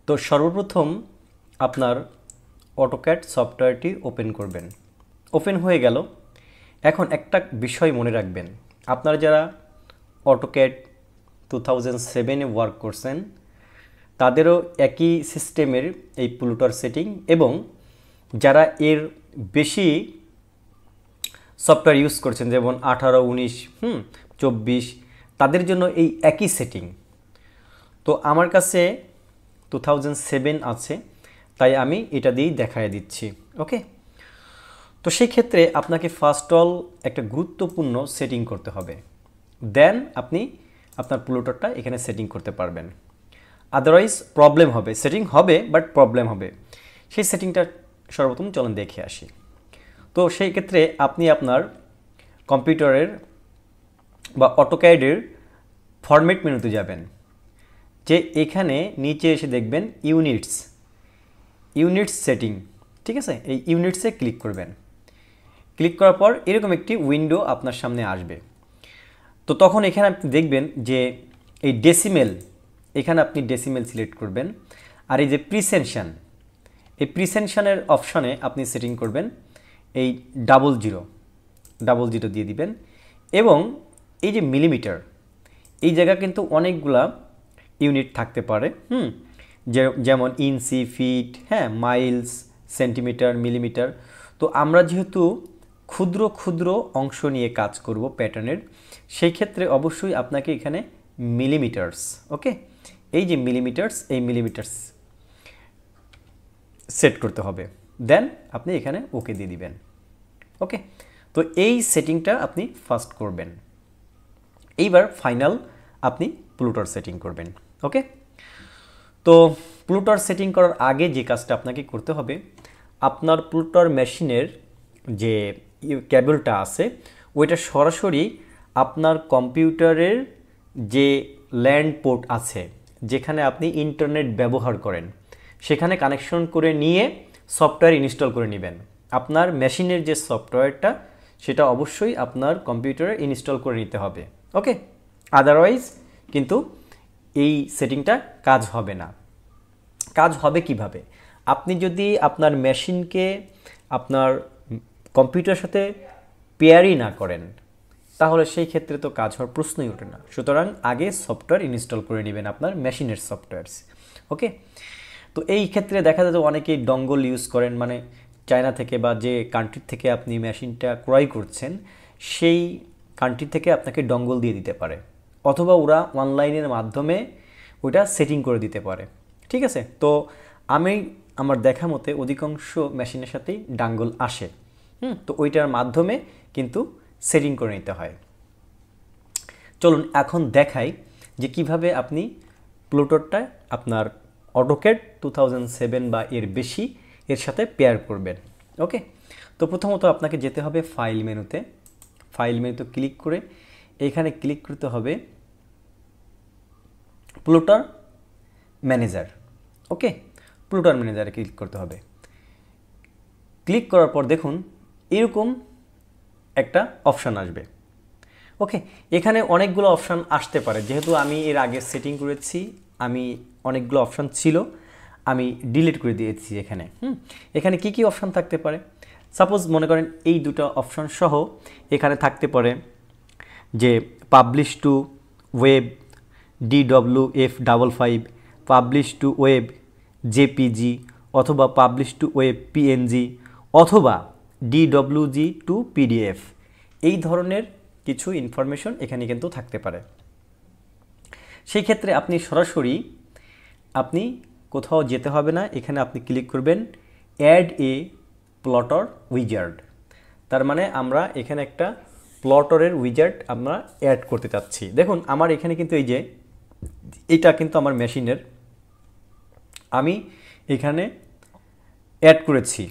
তো সর্বপ্রথম আপনার অটোক্যাড সফটওয়্যারটি ওপেন করবেন। ওপেন হয়ে গেল। এখন একটা বিষয় মনে রাখবেন, আপনারা যারা অটোক্যাড 2007-এ ওয়ার্ক করছেন তাদেরও একই সিস্টেমের এই প্লুটার সেটিং, এবং যারা এর বেশি সফটওয়্যার ইউজ করছেন যেমন 18, 19, 24, তাদের জন্য এই একই সেটিং। তো আমার কাছে 2007 আছে, তাই আমি এটা দিয়েই দেখায় দিচ্ছি। ওকে, তো সেই ক্ষেত্রে আপনাকে ফার্স্ট অল একটা গুরুত্বপূর্ণ সেটিং করতে হবে, দেন আপনি আপনার প্লুটারটা এখানে সেটিং করতে পারবেন। আদারওয়াইজ প্রবলেম হবে, সেটিং হবে বাট প্রবলেম হবে। সেই সেটিংটা সর্বপ্রথম চলুন দেখে আসি। তো সেই ক্ষেত্রে আপনি আপনার কম্পিউটারের বা অটোক্যাডের ফরম্যাট মেনুতে যাবেন, যে এখানে নিচে এসে দেখবেন ইউনিটস সেটিং, ঠিক আছে? এই ইউনিটসে ক্লিক করবেন। ক্লিক করার পর এরকম একটি উইন্ডো আপনার সামনে আসবে। তো তখন এখানে আপনি দেখবেন যে এই ডেসিমেল, এখানে আপনি ডেসিমেল সিলেক্ট করবেন। আর এই যে প্রিসেনশন, এই প্রিসেনশনের অপশনে আপনি সেটিং করবেন এই 00 দিয়ে দিবেন। এবং এই যে মিলিমিটার, এই জায়গা কিন্তু অনেকগুলা ইউনিট থাকতে পারে, যেমন ইঞ্চি, ফিট, মাইলস, সেন্টিমিটার, মিলিমিটার। তো আমরা যেহেতু ক্ষুদ্র ক্ষুদ্র অংশ নিয়ে কাজ করব প্যাটার্নের, সেই ক্ষেত্রে অবশ্যই আপনাকে এখানে মিলিমিটার্স, ওকে, এই যে মিলিমিটার্স, এই মিলিমিটার্স সেট করতে হবে। দেন আপনি এখানে ওকে দিয়ে দিবেন। ওকে, তো এই সেটিংটা আপনি ফার্স্ট করবেন। এইবার ফাইনাল আপনি প্লুটার সেটিং করবেন। ওকে, তো প্লুটার সেটিং করার আগে যে কাজটা আপনাকে করতে হবে, আপনার প্লুটার মেশিনের যে কেবলটা আছে ওইটা সরাসরি আপনার কম্পিউটারের যে ল্যান্ড পোর্ট আছে, যেখানে আপনি ইন্টারনেট ব্যবহার করেন, সেখানে কানেকশন করে নিয়ে সফটওয়্যার ইনস্টল করে নেবেন। আপনার মেশিনের যে সফটওয়্যারটা সেটা অবশ্যই আপনার কম্পিউটারে ইনস্টল করে নিতে হবে। ওকে, আদারওয়াইজ কিন্তু এই সেটিংটা কাজ হবে না। কাজ হবে কিভাবে? আপনি যদি আপনার মেশিনকে আপনার কম্পিউটারের সাথে পেয়ারই না করেন, তাহলে সেই ক্ষেত্রে তো কাজ হওয়ার প্রশ্নই ওঠে না। সুতরাং আগে সফটওয়্যার ইনস্টল করে নেবেন আপনার মেশিনের সফটওয়্যার। ওকে, তো এই ক্ষেত্রে দেখা যায় যে অনেকেই ডঙ্গল ইউজ করেন, মানে চায়না থেকে বা যে কান্ট্রি থেকে আপনি মেশিনটা ক্রয় করছেন সেই কান্ট্রি থেকে আপনাকে ডঙ্গল দিয়ে দিতে পারে, অথবা ওরা অনলাইনের মাধ্যমে ওইটা সেটিং করে দিতে পারে। ঠিক আছে, তো আমি আমার দেখা মতে অধিকাংশ মেশিনের সাথেই ডাঙ্গল আসে। তো ওইটার মাধ্যমে কিন্তু সেটিং করে নিতে হয়। চলুন এখন দেখাই যে কিভাবে আপনি প্লুটারটা আপনার অটোক্যাড 2007 বা এর বেশি এর সাথে পেয়ার করবেন। ওকে, তো প্রথমত আপনাকে যেতে হবে ফাইল মেনুতে। ফাইল মেনুতে ক্লিক করে এখানে ক্লিক করতে হবে প্লুটার ম্যানেজার। ওকে, প্লুটার ম্যানেজারে ক্লিক করতে হবে। ক্লিক করার পর দেখুন এরকম একটা অপশান আসবে। ওকে, এখানে অনেকগুলো অপশান আসতে পারে, যেহেতু আমি এর আগে সেটিং করেছি, আমি অনেকগুলো অপশান ছিল আমি ডিলিট করে দিয়েছি। এখানে কি কি অপশান থাকতে পারে? সাপোজ মনে করেন এই দুটো অপশান সহ এখানে থাকতে পারে যে publish two web DWF55, publish two web JPG, অথবা পাবলিশ টু ওয়েব PNG, অথবা DWG টু PDF। এই ধরনের কিছু ইনফরমেশন এখানে কিন্তু থাকতে পারে। সেই ক্ষেত্রে আপনি সরাসরি আপনি কোথাও যেতে হবে না, এখানে আপনি ক্লিক করবেন অ্যাড এ প্লটার উইজার্ড। তার মানে আমরা এখানে একটা প্লটারের উইজার্ড আমরা অ্যাড করতে চাচ্ছি। দেখুন আমার এখানে কিন্তু এই যে এটা কিন্তু আমার মেশিনের আমি এখানে অ্যাড করেছি।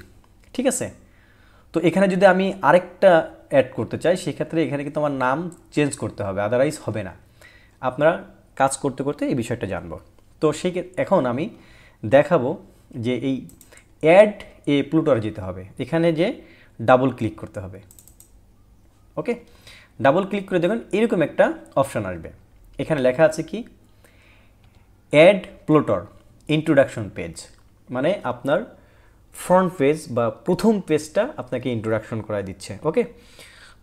ঠিক আছে, তো এখানে যদি আমি আরেকটা অ্যাড করতে চাই সেক্ষেত্রে এখানে কিন্তু আমার নাম চেঞ্জ করতে হবে, আদারওয়াইজ হবে না। আপনারা কাজ করতে করতে এই বিষয়টা জানবো। তো এখন আমি দেখাবো যে এই অ্যাড এ প্লুটার যেতে হবে, এখানে যে ডাবল ক্লিক করতে হবে। ওকে, ডাবল ক্লিক করে দেখুন এরকম একটা অপশান আসবে। এখানে লেখা আছে কি অ্যাড প্লুটার। ইন্ট্রোডাকশন পেজ, মানে আপনার ফ্রন্ট পেজ বা প্রথম পেজটা আপনাকে ইন্ট্রোডাকশন করায় দিচ্ছে। ওকে,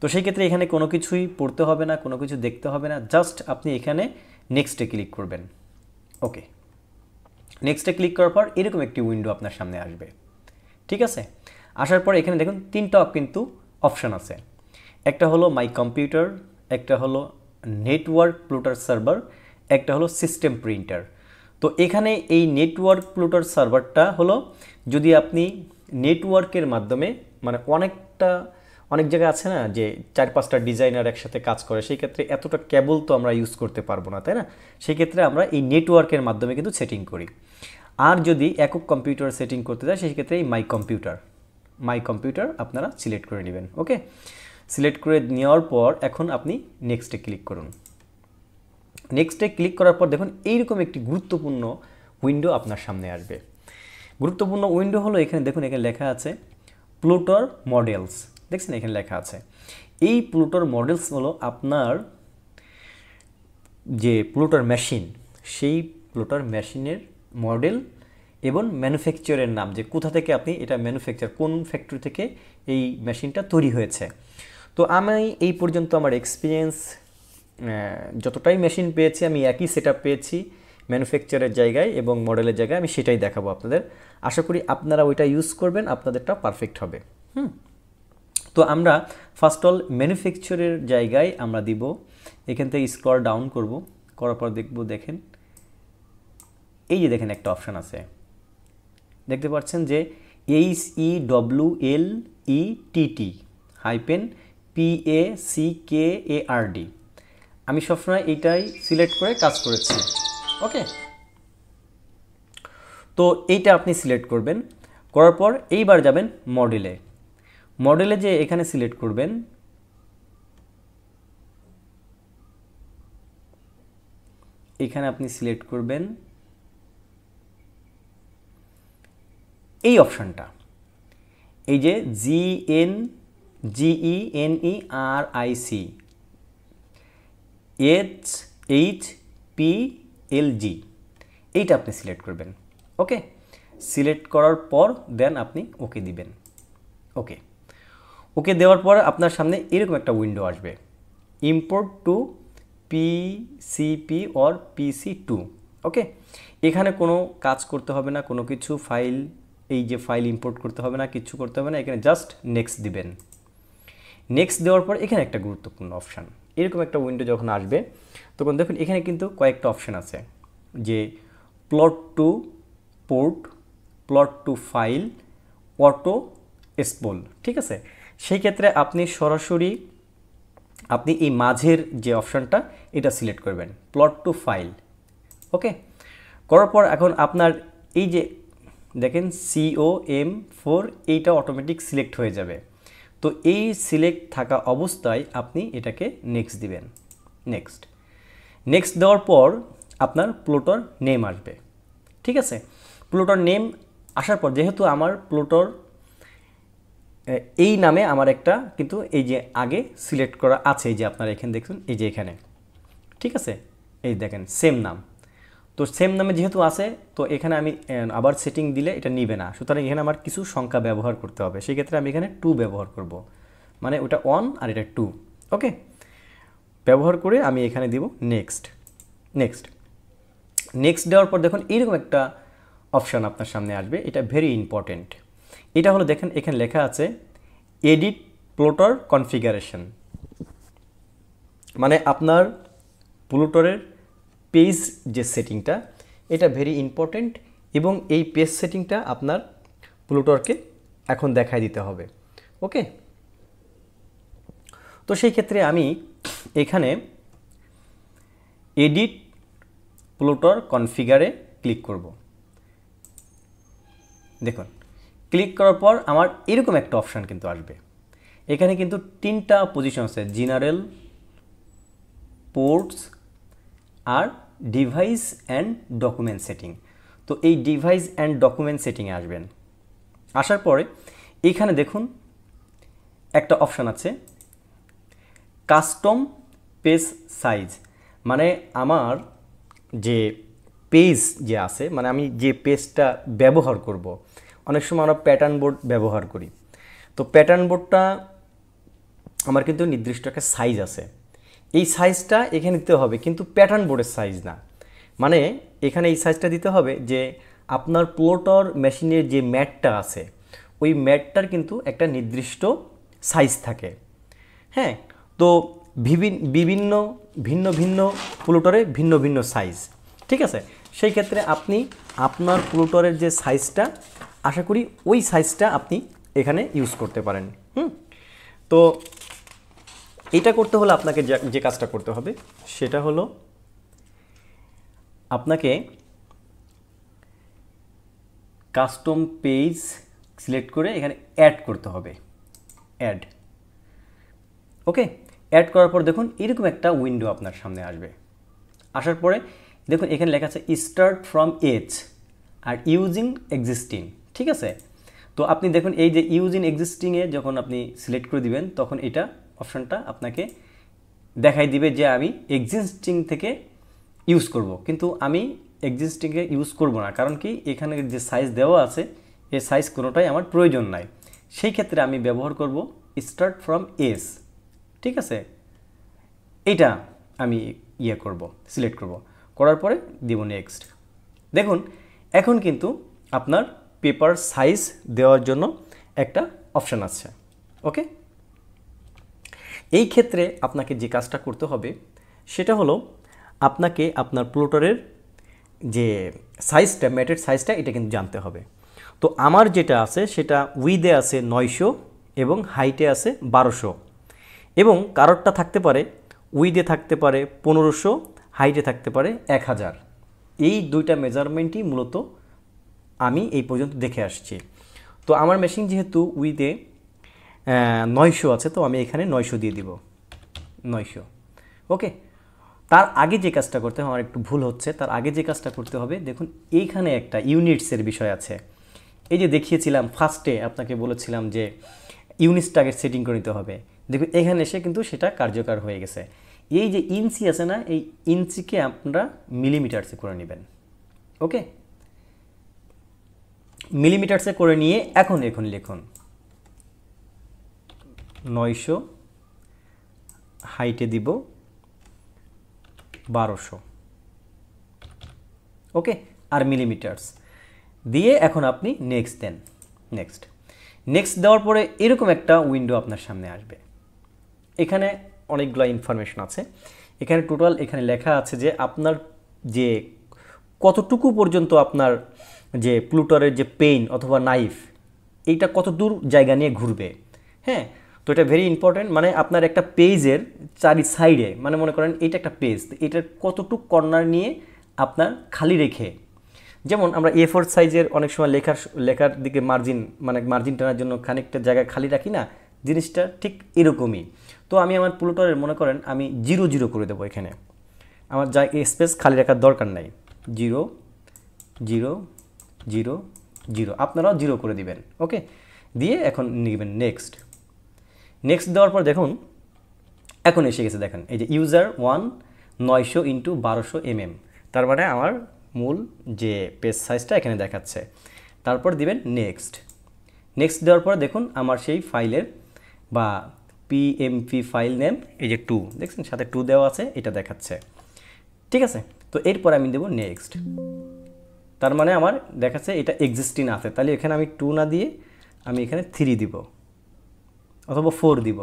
তো সেই ক্ষেত্রে এখানে কোনো কিছুই পড়তে হবে না, কোনো কিছু দেখতে হবে না, জাস্ট আপনি এখানে নেক্সটে ক্লিক করবেন। ওকে, নেক্সটে ক্লিক করার পর এরকম একটি উইন্ডো আপনার সামনে আসবে। ঠিক আছে, আসার পর এখানে দেখুন তিনটা কিন্তু অপশান আছে। একটা হলো মাই কম্পিউটার, একটা হলো নেটওয়ার্ক প্লুটার সার্ভার, একটা হলো সিস্টেম প্রিন্টার। তো এখানে এই নেটওয়ার্ক প্লুটার সার্ভারটা হলো যদি আপনি নেটওয়ার্কের মাধ্যমে, মানে অনেক জায়গায় আছে না যে 4-5টা ডিজাইনার একসাথে কাজ করে, সেই ক্ষেত্রে এতটা কেবল তো আমরা ইউজ করতে পারবো না, তাই না? সেই ক্ষেত্রে আমরা এই নেটওয়ার্কের মাধ্যমে কিন্তু সেটিং করি। আর যদি একক কম্পিউটার সেটিং করতে চাই সেই ক্ষেত্রে এই মাই কম্পিউটার আপনারা সিলেক্ট করে নেবেন। ওকে, সিলেক্ট করে নেওয়ার পর এখন আপনি নেক্সটে ক্লিক করুন। নেক্সটে ক্লিক করার পর দেখুন এইরকম একটি গুরুত্বপূর্ণ উইন্ডো আপনার সামনে আসবে। গুরুত্বপূর্ণ উইন্ডো হলো এখানে দেখুন, এখানে লেখা আছে প্লুটর মডেলস। দেখছেন এখানে লেখা আছে। এই প্লুটর মডেলস হলো আপনার যে প্লুটর মেশিন, সেই প্লুটর মেশিনের মডেল এবং ম্যানুফ্যাকচারের নাম, যে কোথা থেকে আপনি এটা ম্যানুফ্যাকচার, কোন ফ্যাক্টরি থেকে এই মেশিনটা তৈরি হয়েছে। তো আমি এই পর্যন্ত আমার এক্সপিরিয়েন্স যতটাই মেশিন পেয়েছি আমি একই সেটআপ পেয়েছি ম্যানুফ্যাকচারের জায়গায় এবং মডেলের জায়গায়, আমি সেটাই দেখাবো আপনাদের। আশা করি আপনারা ওইটা ইউজ করবেন, আপনাদেরটা পারফেক্ট হবে। তো আমরা ফার্স্ট অল ম্যানুফ্যাকচারের জায়গায় আমরা দিব, এখান থেকে স্ক্রল ডাউন করব, করার পর দেখেন এই যে দেখেন একটা অপশান আছে, দেখতে পাচ্ছেন যে HEWLETT-PACKARD। আমি সবসময় এইটাই সিলেক্ট করে কাজ করেছি। ওকে, তো এইটা আপনি সিলেক্ট করবেন, করার পর এইবার যাবেন মডেলে যে এখানে সিলেক্ট করবেন, এখানে আপনি সিলেক্ট করবেন এই অপশানটা, এই যে GENERIC এইটা আপনি সিলেক্ট করবেন। ওকে, সিলেক্ট করার পর দেন আপনি ওকে দিবেন। ওকে দেওয়ার পর আপনার সামনে এরকম একটা উইন্ডো আসবে, import two PCP or PC2। ওকে, এখানে কোনো কাজ করতে হবে না, কোনো কিছু এই যে ফাইল ইম্পোর্ট করতে হবে না, কিছু করতে হবে না, এখানে জাস্ট নেক্সট দিবেন। নেক্সট দেওয়ার পর এখানে একটা গুরুত্বপূর্ণ অপশান, এরকম একটা উইন্ডো যখন আসবে তখন দেখুন এখানে কিন্তু কয়েকটা অপশান আছে, যে plot to port, plot to file, auto spool. ঠিক আছে, সেই ক্ষেত্রে আপনি সরাসরি আপনি এই মাঝের যে অপশানটা এটা সিলেক্ট করবেন, প্লট টু ফাইল। ওকে, করার পর এখন আপনার এই যে দেখেন COM4 এইটা অটোমেটিক সিলেক্ট হয়ে যাবে। তো এই সিলেক্ট থাকা অবস্থায় আপনি এটাকে নেক্সট দিবেন। নেক্সট দেওয়ার পর আপনার প্লুটর নেম আসবে। ঠিক আছে, প্লুটর নেম আসার পর যেহেতু আমার প্লুটর এই নামে আমার একটা কিন্তু এই যে আগে সিলেক্ট করা আছে, এই যে আপনারা এখানে দেখুন, এই যে এখানে, ঠিক আছে, এই দেখেন সেম নাম। তো সেম নামে যেহেতু আছে তো এখানে আমি আবার সেটিং দিলে এটা নিবে না, সুতরাং এখানে আমার কিছু সংখ্যা ব্যবহার করতে হবে। সেই ক্ষেত্রে আমি এখানে 2 ব্যবহার করব, মানে ওটা 1 আর এটা 2। ওকে, ব্যবহার করে আমি এখানে দিব নেক্সট দেওয়ার পর দেখুন এইরকম একটা অপশান আপনার সামনে আসবে, এটা ভেরি ইম্পর্টেন্ট। এটা হলো দেখেন এখানে লেখা আছে এডিট প্লুটর কনফিগারেশন, মানে আপনার প্লুটরের পেজ যে সেটিংটা এটা ভেরি ইম্পর্টেন্ট, এবং এই পেজ সেটিংটা আপনার প্লুটরকে এখন দেখাই দিতে হবে। ওকে, তো সেই ক্ষেত্রে আমি এখানে এডিট প্লুটর কনফিগারে ক্লিক করব। দেখুন ক্লিক করার পর আমার এরকম একটা অপশান কিন্তু আসবে, এখানে কিন্তু 3টা পজিশন আছে, জেনারেল, পোর্টস আর ডিভাইস অ্যান্ড ডকুমেন্ট সেটিং। তো এই ডিভাইস অ্যান্ড ডকুমেন্ট সেটিংয়ে আসবেন। আসার পরে এখানে দেখুন একটা অপশান আছে কাস্টম পেজ সাইজ, মানে আমার যে পেজ যে আছে, মানে আমি যে পেজটা ব্যবহার করব, অনেক সময় আমরা প্যাটার্ন বোর্ড ব্যবহার করি। তো প্যাটার্ন বোর্ডটা আমার কিন্তু নির্দিষ্ট একটা সাইজ আছে, এই সাইজটা এখানে দিতে হবে, কিন্তু প্যাটার্ন বোর্ডের সাইজ না। মানে এখানে এই সাইজটা দিতে হবে যে আপনার প্লটার মেশিনের যে ম্যাটটা আছে ওই ম্যাটটার কিন্তু একটা নির্দিষ্ট সাইজ থাকে। হ্যাঁ, তো বিভিন্ন ভিন্ন ভিন্ন প্লটারে ভিন্ন ভিন্ন সাইজ, ঠিক আছে। সেই ক্ষেত্রে আপনি আপনার প্লটারের যে সাইজটা, আশা করি ওই সাইজটা আপনি এখানে ইউজ করতে পারেন। তো এটা করতে হলে আপনাকে যে কাজটা করতে হবে সেটা হলো আপনাকে কাস্টম পেজ সিলেক্ট করে এখানে অ্যাড করতে হবে, অ্যাড। ওকে, অ্যাড করার পর দেখুন এরকম একটা উইন্ডো আপনার সামনে আসবে। আসার পরে দেখুন এখানে লেখা আছে স্টার্ট ফ্রম এজ আর ইউজিং এক্সিস্টিং, ঠিক আছে। তো আপনি দেখুন এই যে ইউজিং এক্সিস্টিংয়ে যখন আপনি সিলেক্ট করে দিবেন তখন এটা অপশানটা আপনাকে দেখাই দিবে যে আমি এক্সিস্টিং থেকে ইউজ করব, কিন্তু আমি এক্সিস্টিংয়ে ইউজ করব না। কারণ কি, এখানে যে সাইজ দেওয়া আছে এই সাইজ কোনোটাই আমার প্রয়োজন নাই। সেই ক্ষেত্রে আমি ব্যবহার করব স্টার্ট ফ্রম এজ, ঠিক আছে। এইটা আমি সিলেক্ট করব, করার পরে দিব নেক্সট। দেখুন এখন কিন্তু আপনার পেপার সাইজ দেওয়ার জন্য একটা অপশান আছে। ওকে, এই ক্ষেত্রে আপনাকে যে কাজটা করতে হবে সেটা হলো আপনাকে আপনার প্লটারের যে সাইজটা, ম্যাটের সাইজটা, এটা কিন্তু জানতে হবে। তো আমার যেটা আছে সেটা উইথে আছে 900 এবং হাইটে আছে 1200, এবং কারোরটা থাকতে পারে উইথে থাকতে পারে 1500, হাইটে থাকতে পারে 1000। এই দুইটা মেজারমেন্টই মূলত আমি এই পর্যন্ত দেখে আসছি। তো আমার মেশিন যেহেতু উইথে 900 আছে, তো আমি এখানে 900 দিয়ে দিব, 900। ওকে, তার আগে যে কাজটা করতে হবে, আমার একটু ভুল হচ্ছে, তার আগে যে কাজটা করতে হবে দেখুন এইখানে একটা ইউনিটসের বিষয় আছে। এই যে দেখিয়েছিলাম ফার্স্টে আপনাকে বলেছিলাম যে ইউনিটসটাকে সেটিং করে নিতে হবে, দেখুন এখানে এসে কিন্তু সেটা কার্যকর হয়ে গেছে। এই যে ইঞ্চি আছে না, এই ইঞ্চিকে আপনারা মিলিমিটারসে করে নেবেন। ওকে, মিলিমিটারসে করে নিয়ে এখন লিখুন 900, হাইটে দিব 1200। ওকে, আর মিলিমিটারস দিয়ে এখন আপনি নেক্সট দেন। নেক্সট দেওয়ার পরে এরকম একটা উইন্ডো আপনার সামনে আসবে। এখানে অনেকগুলো ইনফরমেশন আছে। এখানে টোটাল এখানে লেখা আছে যে আপনার যে কতটুকু পর্যন্ত আপনার যে প্লুটারের যে পেইন অথবা নাইফ এইটা কত দূর জায়গা নিয়ে ঘুরবে। হ্যাঁ, তো এটা ভেরি ইম্পর্টেন্ট। মানে আপনার একটা পেজের চারি সাইডে, মানে মনে করেন এটা একটা পেজ, এটার কতটুকু কর্নার নিয়ে আপনার খালি রেখে, যেমন আমরা A4 সাইজের অনেক সময় লেখার দিকে মার্জিন টানার জন্য খানিকটা জায়গা খালি রাখি না, জিনিসটা ঠিক এরকমই। তো আমি আমার প্লটারের মনে করেন আমি 0 0 করে দেবো, এখানে আমার স্পেস খালি রাখার দরকার নাই, 0 0 0 0, আপনারাও 0 করে দিবেন। ওকে, দিয়ে এখন নেবেন নেক্সট দেওয়ার পর দেখুন এখন এসে গেছে, দেখেন এই যে ইউজার 1 900 × 1200 mm, তার মানে আমার মূল যে পেজ সাইজটা এখানে দেখাচ্ছে। তারপর দিবেন নেক্সট দেওয়ার পর দেখুন আমার সেই ফাইলের বা PMP ফাইল নেম এই যে 2 দেখছেন, সাথে 2 দেওয়া আছে, এটা দেখাচ্ছে। ঠিক আছে, তো এরপর আমি দেব নেক্সট, তার মানে আমার দেখাচ্ছে এটা এক্সিস্টিং আছে। তাহলে এখানে আমি 2 না দিয়ে আমি এখানে 3 দিব অথবা 4 দিব,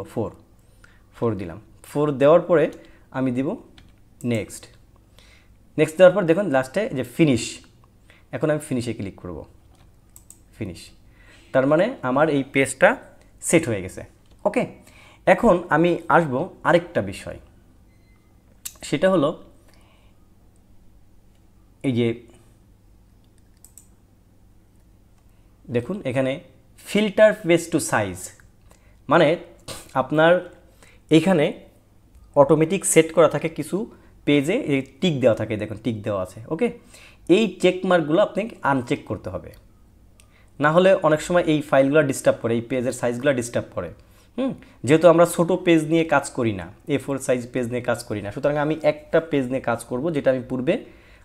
4 দিলাম। 4 দেওয়ার পরে আমি দিব নেক্সট দেওয়ার পর দেখুন লাস্টে যে ফিনিশ, এখন আমি ফিনিশে ক্লিক করব, ফিনিশ। তার মানে আমার এই পেজটা সেট হয়ে গেছে। ওকে, এখন আমি আসব আরেকটা বিষয়, সেটা হলো এই যে দেখুন এখানে ফিল্টার পেজ টু সাইজ, মানে আপনার এখানে অটোমেটিক সেট করা থাকে কিছু পেজে টিক দেওয়া থাকে, দেখুন টিক দেওয়া আছে। ওকে, এই চেক মার্কগুলো আপনাকে আনচেক করতে হবে, না হলে অনেক সময় এই ফাইলগুলো ডিস্টার্ব করে, এই পেজের সাইজগুলো ডিস্টার্ব করে। যেহেতু আমরা ছোটো পেজ নিয়ে কাজ করি না, A4 সাইজ পেজ নিয়ে কাজ করি না, সুতরাং আমি একটা পেজ নিয়ে কাজ করব যেটা আমি পূর্বে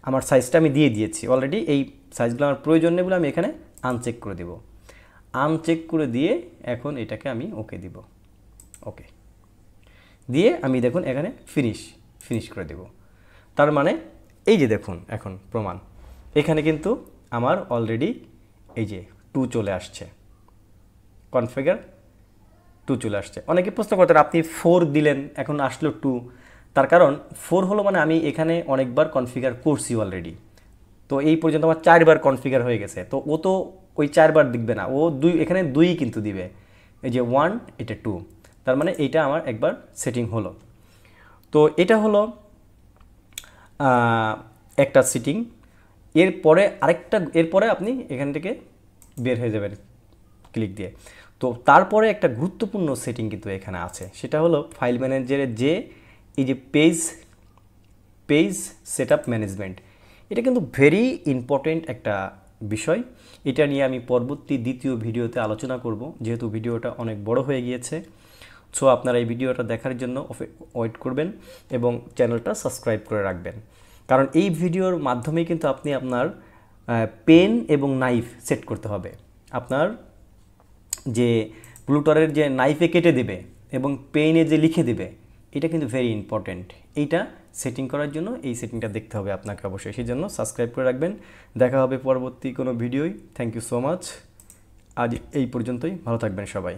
আমার সাইজটা আমি দিয়ে দিয়েছি অলরেডি, এই সাইজগুলো আমার প্রয়োজন নেই বলে আমি এখানে আনচেক করে দেব। আনচেক করে দিয়ে এখন এটাকে আমি ওকে দিব। ওকে দিয়ে আমি দেখুন এখানে ফিনিশ করে দেব। তার মানে এই যে দেখুন এখন প্রমাণ, এখানে কিন্তু আমার অলরেডি এই যে 2 চলে আসছে, কনফিগার 2 চলে আসছে। অনেকে প্রশ্ন করতেন আপনি 4 দিলেন এখন আসলো 2, তার কারণ 4 হলো মানে আমি এখানে অনেকবার কনফিগার করছি অলরেডি, তো এই পর্যন্ত আমার 4 বার কনফিগার হয়ে গেছে। তো ও তো ওই 4 বার দেখবে না, ও এখানে 2 কিন্তু দিবে, এই যে 1 এটা 2, তার মানে এইটা আমার একবার সেটিং হলো। তো এটা হলো একটা সেটিং। এরপরে আপনি এখান থেকে বের হয়ে যাবেন ক্লিক দিয়ে। তো তারপরে একটা গুরুত্বপূর্ণ সেটিং কিন্তু এখানে আছে, সেটা হলো ফাইল ম্যানেজারের যে এই যে পেজ সেটআপ ম্যানেজমেন্ট, এটা কিন্তু ভেরি ইম্পর্টেন্ট একটা বিষয়। এটা নিয়ে আমি পরবর্তী দ্বিতীয় ভিডিওতে আলোচনা করব, যেহেতু ভিডিওটা অনেক বড় হয়ে গিয়েছে। সো আপনারা এই ভিডিওটা দেখার জন্য ওয়েট করবেন এবং চ্যানেলটা সাবস্ক্রাইব করে রাখবেন, কারণ এই ভিডিওর মাধ্যমেই কিন্তু আপনি আপনার পেন এবং নাইফ সেট করতে হবে। আপনার যে প্লুটারের যে নাইফে কেটে দেবে এবং পেনে যে লিখে দেবে, এটা কিন্তু ভেরি ইম্পর্ট্যান্ট। এইটা সেটিং করার জন্য এই সেটিংটা দেখতে হবে আপনাকে অবশ্যই, সেই জন্য সাবস্ক্রাইব করে রাখবেন। দেখা হবে পরবর্তী কোনো ভিডিওয়। Thank you so much. আজ এই পর্যন্তই, ভালো থাকবেন সবাই।